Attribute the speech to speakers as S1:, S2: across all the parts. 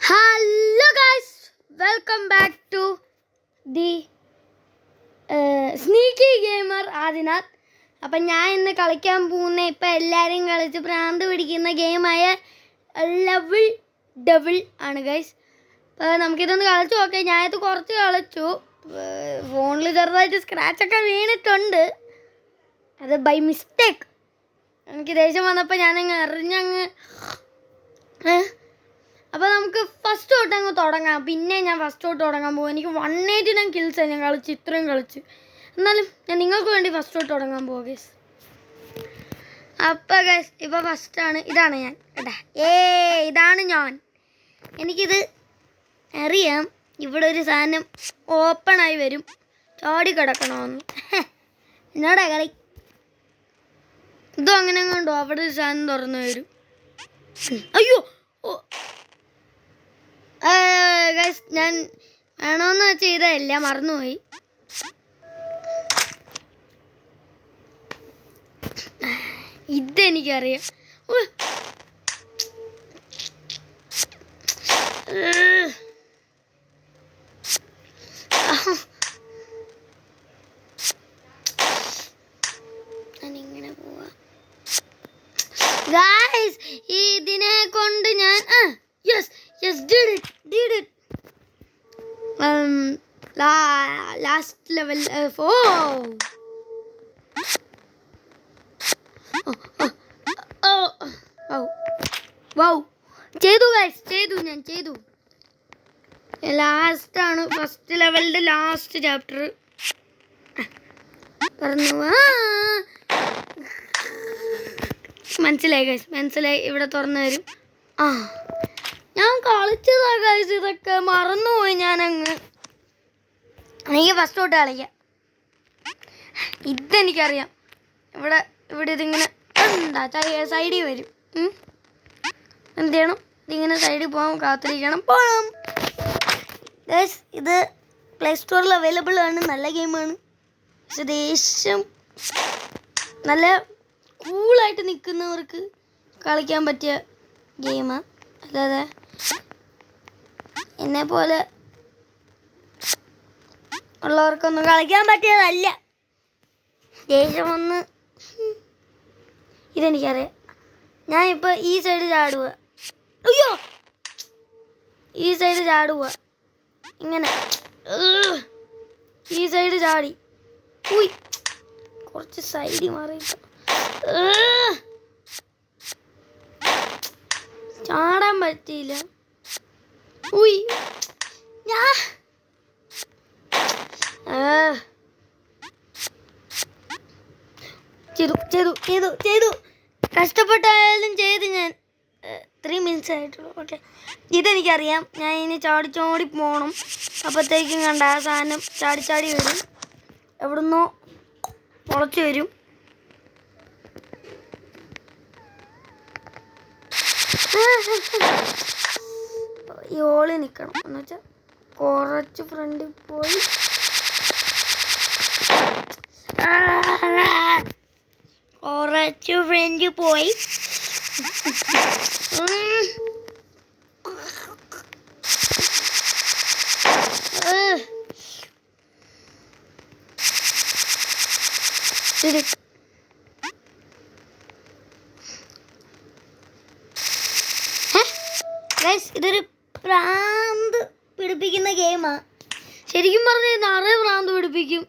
S1: Hello guys, welcome back to the Sneaky Gamer Adinath. അപ്പം ഞാൻ ഇന്ന് കളിക്കാൻ പോകുന്ന ഇപ്പം എല്ലാവരും കളിച്ച് ഭ്രാന്ത് പിടിക്കുന്ന ഗെയിമായ ലെവൽ ഡബിൾ ആണ് ഗൈസ്. അപ്പോൾ നമുക്കിതൊന്ന് കളിച്ച് നോക്കാം. ഞാനിത് കുറച്ച് കളിച്ചു. ഫോണിൽ ചെറുതായിട്ട് സ്ക്രാച്ചൊക്കെ വീണിട്ടുണ്ട്. അത് ബൈ മിസ്റ്റേക്ക്. എനിക്ക് ദേഷ്യം വന്നപ്പോൾ ഞാനങ്ങ് എറിഞ്ഞങ്ങ് അപ്പോൾ നമുക്ക് ഫസ്റ്റ് തൊട്ട് അങ്ങ് തുടങ്ങാം. പിന്നെ ഞാൻ ഫസ്റ്റ് തൊട്ട് തുടങ്ങാൻ പോകും. എനിക്ക് 189 കിൽസാണ് ഞാൻ കളിച്ച്, ഇത്രയും കളിച്ച്. എന്നാലും ഞാൻ നിങ്ങൾക്ക് വേണ്ടി ഫസ്റ്റ് തൊട്ട് തുടങ്ങാൻ പോകും ഗൈസ്. അപ്പോൾ ഗൈസ് ഇപ്പോൾ ഫസ്റ്റാണ്. ഇതാണ് ഞാൻ കേട്ടാ. ഇതാണ് ഞാൻ. എനിക്കിത് അറിയാം. ഇവിടെ ഒരു സാധനം ഓപ്പണായി വരും, ചാടി കിടക്കണമെന്ന്. എന്നോടാ കളി. ഇതും അങ്ങനെ കണ്ടോ, അവിടെ ഒരു സാധനം തുറന്നു വരും. അയ്യോ ഗൈസ്, ഞാൻ വേണമെന്ന് ചെയ്തതല്ല, മറന്നുപോയി. ഇതെനിക്കറിയാം. ഞാനിങ്ങനെ പോവാ ഗൈസ്. ഇതിനെ കൊണ്ട് ഞാൻ Yes, did it. Last level 4. Wow. ചെയ്തു ഗൈസ്, ഞാൻ ചെയ്തു. ലാസ്റ്റ് ആണ്, ഫസ്റ്റ് ലെവലിന്റെ ലാസ്റ്റ് ചാപ്റ്റർ. പറഞ്ഞു മനസ്സിലായി ഗൈസ്, മനസ്സിലായി. ഇവിടെ തുറന്നു വരും. ഞാൻ കളിച്ചതാ ഗൈസ്, ഇതൊക്കെ മറന്നുപോയി ഞാനങ്ങ്. എനിക്ക് ഫസ്റ്റ് തൊട്ട് കളിക്കാം. ഇതെനിക്കറിയാം. ഇവിടെ ഇതിങ്ങനെ എന്താ സൈഡിൽ വരും. എന്ത് ചെയ്യണം? ഇതിങ്ങനെ സൈഡിൽ പോകാൻ കാത്തിരിക്കണം. പോകാം ഗൈസ്. ഇത് പ്ലേ സ്റ്റോറിൽ അവൈലബിൾ ആണ്. നല്ല ഗെയിമാണ്. പക്ഷെ ദേഷ്യം നല്ല കൂളായിട്ട് നിൽക്കുന്നവർക്ക് കളിക്കാൻ പറ്റിയ ഗെയിമാണ്. അല്ലാതെ എന്നെ പോലെ ഉള്ളവർക്കൊന്നും കളിക്കാൻ പറ്റിയതല്ല. ദേഷ്യം വന്ന് ഇതെനിക്കറിയാം. ഞാനിപ്പോൾ ഈ സൈഡ് ചാടുക. അയ്യോ, ഈ സൈഡ് ചാടുക. ഇങ്ങനെ ഈ സൈഡ് ചാടി. കുറച്ച് സൈഡിൽ മാറി ചാടാൻ പറ്റിയില്ല. ചെയ്തു കഷ്ടപ്പെട്ടായാലും ചെയ്ത് ഞാൻ 3 മിനിറ്റ്സ് ആയിട്ടുള്ളൂ. ഓക്കെ, ഇതെനിക്കറിയാം. ഞാൻ ഇനി ചാടി പോകണം. അപ്പോഴത്തേക്കും കണ്ട ആ സാധനം ചാടി വരും. എവിടുന്നോ മുളച്ച് വരും. ഈ ഓളി നിൽക്കണം എന്ന് വെച്ചാൽ കുറച്ച് ഫ്രണ്ടിൽ പോയി ഇതൊരു ഭ്രാന്ത് പിടിപ്പിക്കുന്ന ഗെയിമാണ്. ശരിക്കും പറഞ്ഞാൽ നിറയെ ഭ്രാന്ത് പിടിപ്പിക്കും.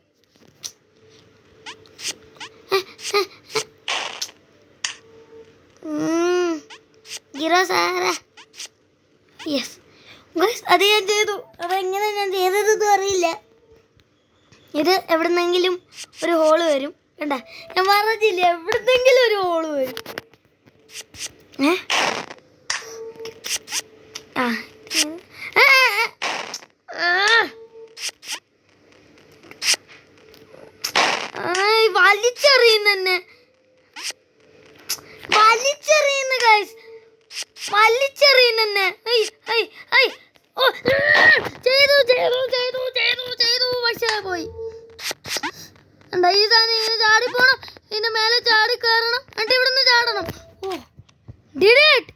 S1: യെസ് ഗൈസ്, അത് ഞാൻ ചെയ്തു. അതെങ്ങനെ ഞാൻ ചെയ്തതെന്ന് അറിയില്ല. ഇത് എവിടുന്നെങ്കിലും ഒരു ഹോള് വരും. കണ്ട, ഞാൻ പറഞ്ഞില്ല, എവിടുന്നെങ്കിലും ഒരു ഹോള് വരും. വലിച്ചെറിയുന്ന ഗൈസ്, വലിച്ചെറിയുന്നെ. ചെയ്തു പക്ഷേ പോയി. എന്താ ഈ സാധനം ഇങ്ങനെ ചാടി പോണം, ഇതിന്റെ മേലെ ചാടി കയറണം, എന്നിട്ട് ഇവിടുന്ന് ചാടണം. Did it.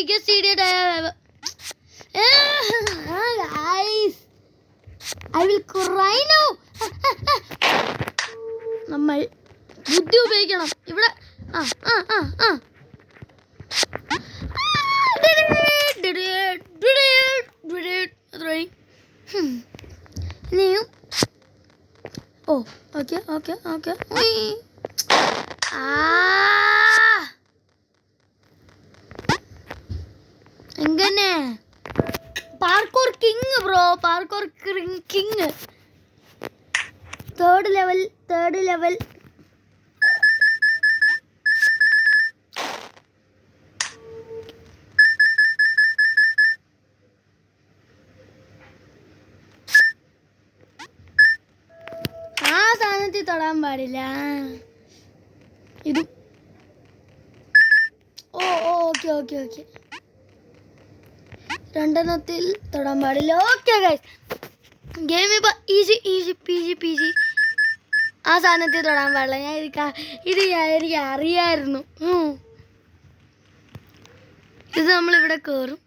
S1: biggest idiot I have ever. Guys, I will cry now. നമ്മൾ ബുദ്ധി ഉപയോഗിക്കണം ഇവിടെ. ഇനിയും ഓക്കെ എങ്ങനെ parkour king bro, parkour king. Third level. ആ സാധനത്തിൽ തൊടാൻ പാടില്ല. ഇത് ഓക്കെ രണ്ടെണ്ണത്തിൽ തൊടാൻ പാടില്ല. ഓക്കെ ഗൈസ്, ഗെയിം ഇപ്പോൾ ഈസി പീജി. ആ സാധനത്തിൽ തൊടാൻ പാടില്ല. ഇത് എനിക്ക് അറിയായിരുന്നു. ഇത് നമ്മളിവിടെ കയറും.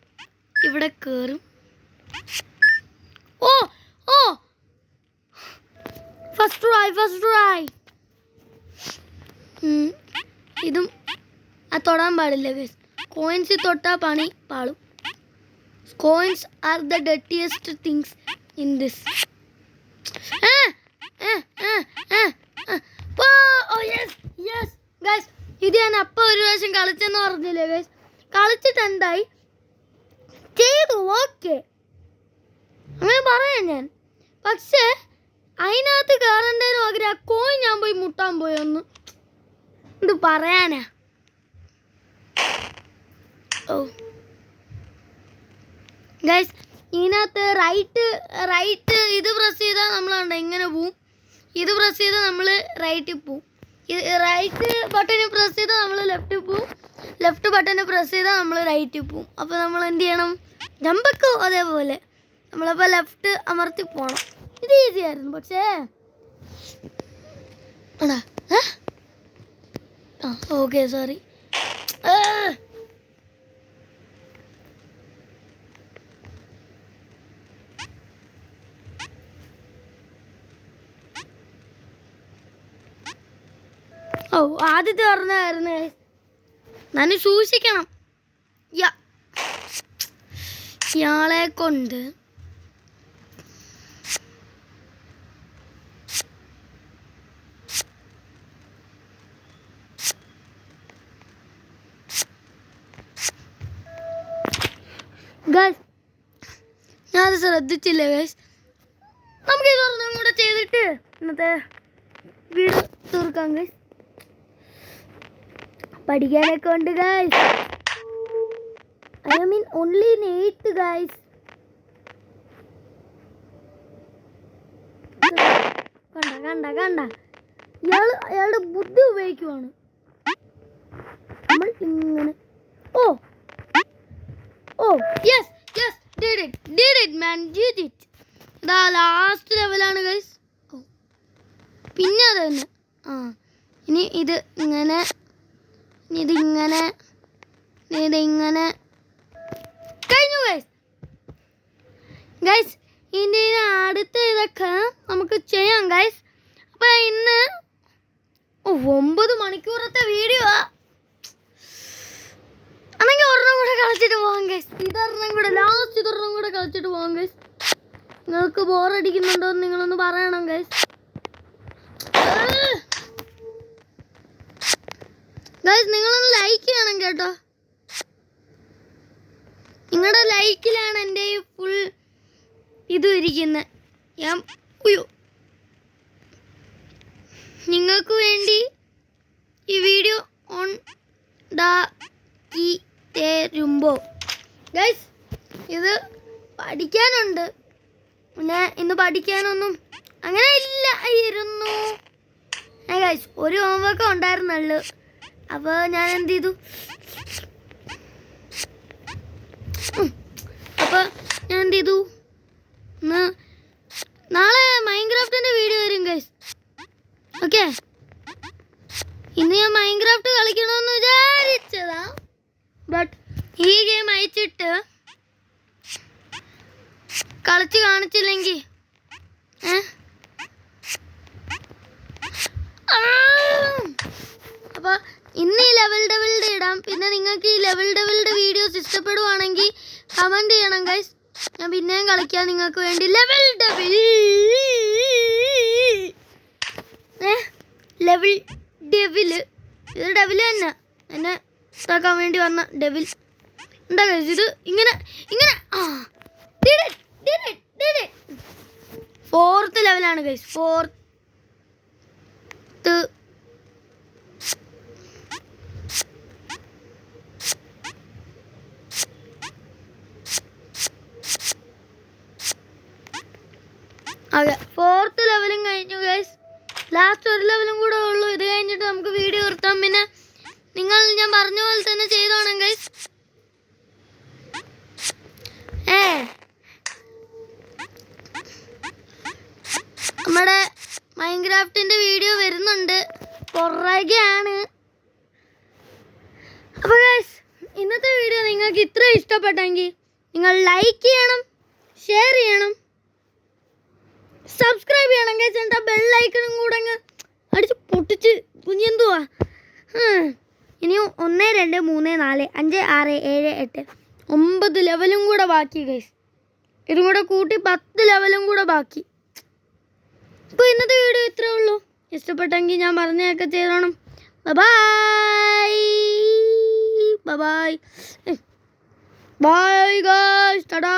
S1: ഓ ഫസ്റ്റ് ട്രൈ. ഇതും തൊടാൻ പാടില്ല ഗൈസ്. കോയിൻസ് തൊട്ടാ പണി പാളും. Coins are the dirtiest things in this. Oh yes guys, ഇത് ഞാൻ അപ്പ ഒരു പ്രാവശ്യം കളിച്ചെന്ന് പറഞ്ഞില്ലേ ഗൈസ്. കളിച്ചിട്ട് എന്തായി ചെയ്തു, ഓക്കെ അങ്ങനെ പറയാം ഞാൻ. പക്ഷേ അതിനകത്ത് കയറേണ്ടതിന് പകരം ആ കോയിൻ ഞാൻ പോയി മുട്ടാൻ പോയൊന്ന്. ഇത് പറയാനാ. ഗൈസ്, ഇതിനകത്ത് റൈറ്റ് ഇത് പ്രസ് ചെയ്താൽ നമ്മൾ കണ്ട ഇങ്ങനെ പോവും. ഇത് പ്രസ് ചെയ്താൽ നമ്മൾ റൈറ്റിൽ പോവും. റൈറ്റ് ബട്ടൺ പ്രസ് ചെയ്താൽ നമ്മൾ ലെഫ്റ്റിൽ പോവും. ലെഫ്റ്റ് ബട്ടൺ പ്രസ് ചെയ്താൽ നമ്മൾ റൈറ്റിൽ പോവും. അപ്പോൾ നമ്മൾ എന്ത് ചെയ്യണം? ജമ്പൊക്കെ അതേപോലെ നമ്മളപ്പോൾ ലെഫ്റ്റ് അമർത്തി പോകണം. ഇത് ഈസി ആയിരുന്നു. പക്ഷേ ഓക്കെ സോറി. ആദ്യത്തെ പറഞ്ഞായിരുന്നു ഞാൻ സൂക്ഷിക്കണം. ഇയാളെ കൊണ്ട് ഗൈസ്, ഞാനത് ശ്രദ്ധിച്ചില്ല ഗൈസ്. നമുക്ക് ഇതൊന്നും കൂടെ ചെയ്തിട്ട് ഇന്നത്തെ വീഡിയോ തീർക്കാം ഗൈസ്. പഠിക്കാനൊക്കെ ഉണ്ട് guys. I mean only in 8th guys. കണ്ട അയാളുടെ ബുദ്ധി ഉപയോഗിക്കുവാണ്. നമ്മൾ ഇങ്ങനെ yes did it man, did it. ഇതാ ലാസ്റ്റ് ലെവലാണ് ഗൈസ്. പിന്നെ അത് തന്നെ. ഇനി ഇത് ഇങ്ങനെ, ഇതിങ്ങനെ കഴിഞ്ഞു ഗൈസ്. ഇനി അടുത്ത ഇതൊക്കെ നമുക്ക് ചെയ്യാം ഗൈസ്. അപ്പം ഇന്ന് 9 മണിക്കൂറത്തെ വീഡിയോ ആണെങ്കിൽ ഒരെണ്ണം കൂടെ കളിച്ചിട്ട് പോകാം ഗൈസ്. ലാസ്റ്റ് ഇതൊരെണ്ണം കൂടെ കളിച്ചിട്ട് പോകാം ഗൈസ്. നിങ്ങൾക്ക് ബോറടിക്കുന്നുണ്ടോ എന്ന് നിങ്ങളൊന്ന് പറയണം ഗൈസ്. ഗൈസ്, നിങ്ങളൊന്ന് ലൈക്ക് ചെയ്യണം കേട്ടോ. നിങ്ങളുടെ ലൈക്കിലാണ് എൻ്റെ ഈ ഫുൾ ഇത് ഇരിക്കുന്നത്. നിങ്ങൾക്ക് വേണ്ടി ഈ വീഡിയോ ഓൺ തരുമ്പോൾ ഗൈസ്, ഇത് പഠിക്കാനുണ്ട്. പിന്നെ ഇന്ന് പഠിക്കാനൊന്നും അങ്ങനെ ഇല്ലായിരുന്നു ഗൈസ്. ഒരു ഹോംവർക്ക് ഉണ്ടായിരുന്നുള്ളൂ. അപ്പോൾ ഞാൻ എന്ത് ചെയ്തു, നാളെ മൈൻക്രാഫ്റ്റിൻ്റെ വീഡിയോ വരും ഗൈസ്. ഓക്കെ, ഇന്ന് ഞാൻ മൈൻക്രാഫ്റ്റ് കളിക്കണമെന്ന് വിചാരിച്ചതാ. ബട്ട് ഈ ഗെയിം അയച്ചിട്ട് കളിച്ച് കാണിച്ചില്ലെങ്കിൽ അപ്പോൾ ഇന്ന് ഈ ലെവൽ ഡെവിളുടെ ഇടാം. പിന്നെ നിങ്ങൾക്ക് ഈ ലെവൽ ഡെവിളുടെ വീഡിയോസ് ഇഷ്ടപ്പെടുവാണെങ്കിൽ കമൻറ്റ് ചെയ്യണം ഗൈസ്. ഞാൻ പിന്നെയും കളിക്കാം നിങ്ങൾക്ക് വേണ്ടി. ലെവൽ ഡെവിൽ ഇത് ഡെവിൽ തന്നെ എന്നെ ഇതാക്കാൻ വേണ്ടി വന്ന ഡെവിൽ. എന്താ ഗൈസ് ഇത് ഇങ്ങനെ ഇങ്ങനെ 4th ലെവലാണ് ഗൈസ്. 4th അതെ 4th ലെവലും കഴിഞ്ഞു ഗൈസ്. ലാസ്റ്റ് ഒരു ലെവലും കൂടെ ഉള്ളൂ. ഇത് കഴിഞ്ഞിട്ട് നമുക്ക് വീഡിയോ നിർത്താം. പിന്നെ നിങ്ങൾ ഞാൻ പറഞ്ഞ പോലെ തന്നെ ചെയ്തോണം ഗൈസ്. നമ്മുടെ മൈൻക്രാഫ്റ്റിന്റെ വീഡിയോ വരുന്നുണ്ട്, പുറകെയാണ്. അപ്പോൾ ഗൈസ് ഇന്നത്തെ വീഡിയോ നിങ്ങൾക്ക് ഇത്ര ഇഷ്ടപ്പെട്ടെങ്കിൽ നിങ്ങൾ ലൈക്ക് ചെയ്യണം, ഷെയർ ചെയ്യണം, സബ്സ്ക്രൈബ് ചെയ്യണം ഗൈസ്. എന്നിട്ട് ബെല്ലൈക്കണും കൂടെ അങ്ങ് അടിച്ച് പൊട്ടിച്ച് കുഞ്ഞെന്തുവാ. ഇനിയും 1 2 3 4 5 6 7 8 9 ലെവലും കൂടെ ബാക്കി ഗൈസ്. ഇതും കൂടെ കൂട്ടി 10 ലെവലും കൂടെ ബാക്കി. അപ്പോൾ ഇന്നത്തെ വീഡിയോ ഇത്രേ ഉള്ളൂ. ഇഷ്ടപ്പെട്ടെങ്കിൽ ഞാൻ പറഞ്ഞതൊക്കെ ചെയ്തോണം. Bye bye bye guys. Tata.